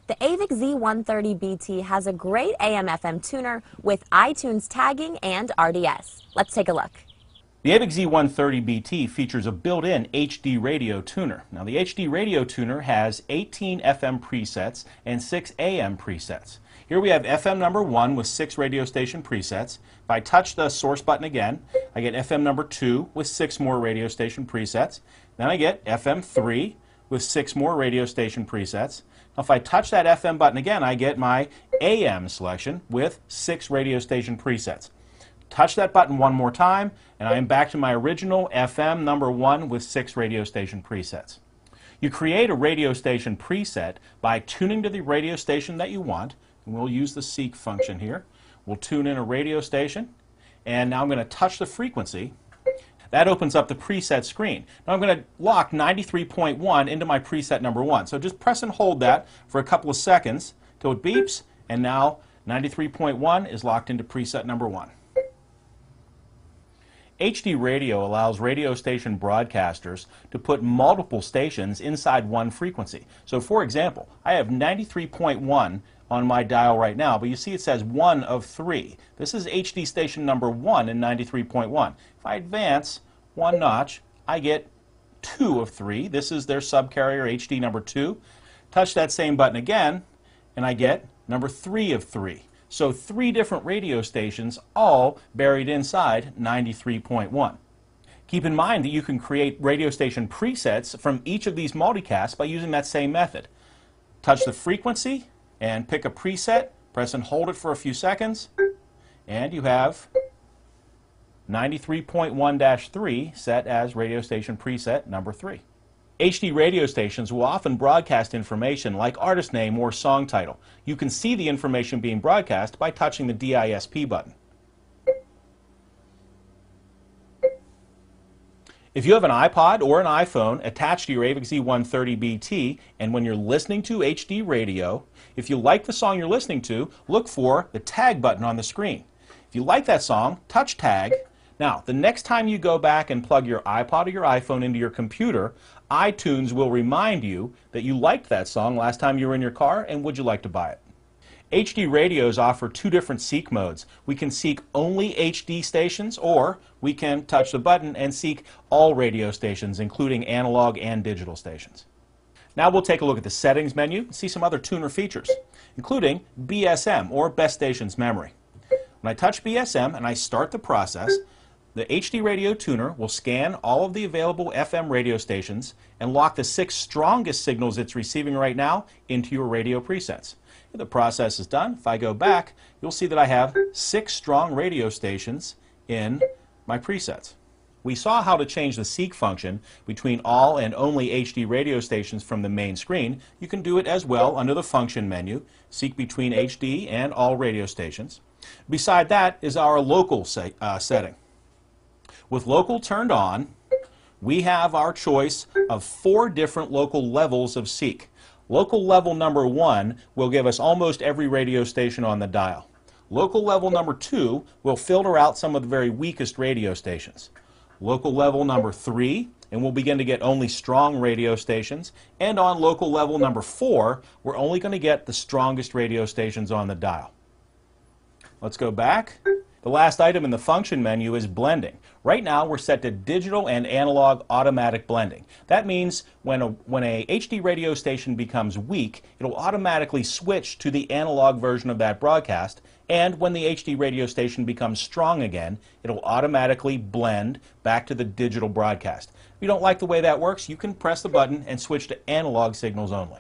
The AVIC-Z130BT has a great AM/FM tuner with iTunes tagging and RDS. Let's take a look. The AVIC-Z130BT features a built-in HD radio tuner. Now the HD radio tuner has 18 FM presets and 6 AM presets. Here we have FM number 1 with 6 radio station presets. If I touch the source button again, I get FM number 2 with 6 more radio station presets. Then I get FM 3 with 6 more radio station presets. Now if I touch that FM button again, I get my AM selection with 6 radio station presets. Touch that button one more time, and I am back to my original FM number 1 with 6 radio station presets. You create a radio station preset by tuning to the radio station that you want, and we'll use the seek function here. We'll tune in a radio station, and now I'm going to touch the frequency. That opens up the preset screen. Now I'm going to lock 93.1 into my preset number 1. So just press and hold that for a couple of seconds till it beeps, and now 93.1 is locked into preset number 1. HD radio allows radio station broadcasters to put multiple stations inside one frequency. So for example, I have 93.1 on my dial right now, but you see it says 1 of 3. This is HD station number 1 in 93.1. If I advance one notch, I get 2 of 3. This is their subcarrier HD number 2. Touch that same button again, and I get number 3 of 3. So 3 different radio stations, all buried inside 93.1. Keep in mind that you can create radio station presets from each of these multicasts by using that same method. Touch the frequency and pick a preset, press and hold it for a few seconds, and you have 93.1-3 set as radio station preset number 3. HD radio stations will often broadcast information like artist name or song title. You can see the information being broadcast by touching the DISP button. If you have an iPod or an iPhone attached to your AVIC-Z130BT, and when you're listening to HD radio, if you like the song you're listening to, look for the tag button on the screen. If you like that song, touch tag. Now, the next time you go back and plug your iPod or your iPhone into your computer, iTunes will remind you that you liked that song last time you were in your car, and would you like to buy it? HD radios offer 2 different seek modes. We can seek only HD stations, or we can touch the button and seek all radio stations, including analog and digital stations. Now we'll take a look at the settings menu and see some other tuner features, including BSM, or Best Stations Memory. When I touch BSM and I start the process, the HD radio tuner will scan all of the available FM radio stations and lock the 6 strongest signals it's receiving right now into your radio presets. If the process is done, if I go back, you'll see that I have 6 strong radio stations in my presets. We saw how to change the seek function between all and only HD radio stations from the main screen. You can do it as well under the function menu, seek between HD and all radio stations. Beside that is our local setting. With local turned on, we have our choice of 4 different local levels of seek. Local level number 1 will give us almost every radio station on the dial. Local level number 2 will filter out some of the very weakest radio stations. Local level number 3, and we'll begin to get only strong radio stations. And on local level number 4, we're only going to get the strongest radio stations on the dial. Let's go back. The last item in the function menu is blending. Right now we're set to digital and analog automatic blending. That means when a HD radio station becomes weak, it'll automatically switch to the analog version of that broadcast, and when the HD radio station becomes strong again, it'll automatically blend back to the digital broadcast. If you don't like the way that works, you can press the button and switch to analog signals only.